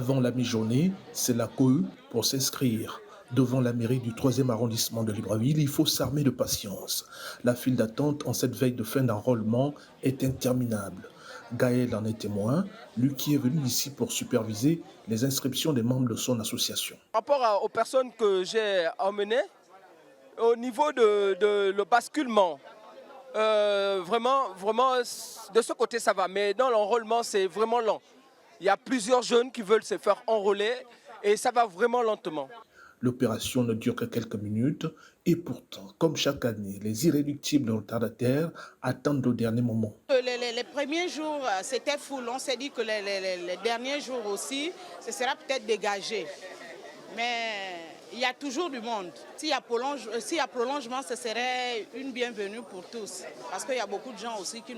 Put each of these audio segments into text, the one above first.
Avant la mi-journée, c'est la queue pour s'inscrire. Devant la mairie du 3e arrondissement de Libreville, il faut s'armer de patience. La file d'attente en cette veille de fin d'enrôlement est interminable. Gaël en est témoin, lui qui est venu ici pour superviser les inscriptions des membres de son association. Par rapport aux personnes que j'ai emmenées, au niveau de le basculement, vraiment, de ce côté ça va, mais dans l'enrôlement c'est vraiment lent. Il y a plusieurs jeunes qui veulent se faire enrôler et ça va vraiment lentement. L'opération ne dure que quelques minutes et pourtant, comme chaque année, les irréductibles retardataires attendent au dernier moment. Les premiers jours, c'était full. On s'est dit que les derniers jours aussi, ce sera peut-être dégagé. Mais il y a toujours du monde. S'il y a prolongement, ce serait une bienvenue pour tous. Parce qu'il y a beaucoup de gens aussi qui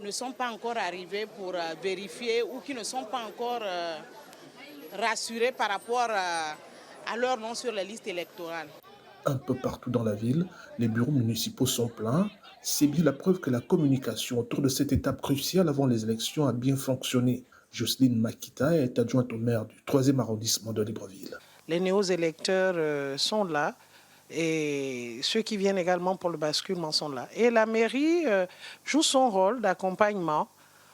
ne sont pas encore arrivés pour vérifier ou qui ne sont pas encore rassurés par rapport à leur nom sur la liste électorale. Un peu partout dans la ville, les bureaux municipaux sont pleins. C'est bien la preuve que la communication autour de cette étape cruciale avant les élections a bien fonctionné. Jocelyne Makita est adjointe au maire du 3e arrondissement de Libreville. Les néo-électeurs sont là et ceux qui viennent également pour le basculement sont là. Et la mairie joue son rôle d'accompagnement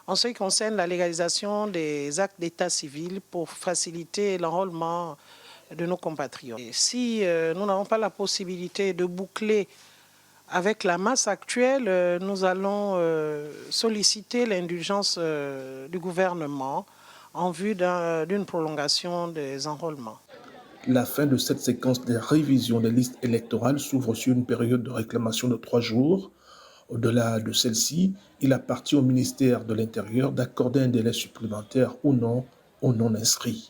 en ce qui concerne la légalisation des actes d'état civil pour faciliter l'enrôlement de nos compatriotes. Et si nous n'avons pas la possibilité de boucler avec la masse actuelle, nous allons solliciter l'indulgence du gouvernement en vue d'une prolongation des enrôlements. La fin de cette séquence de révision des listes électorales s'ouvre sur une période de réclamation de 3 jours. Au-delà de celle-ci, il appartient au ministère de l'Intérieur d'accorder un délai supplémentaire ou non aux non-inscrits.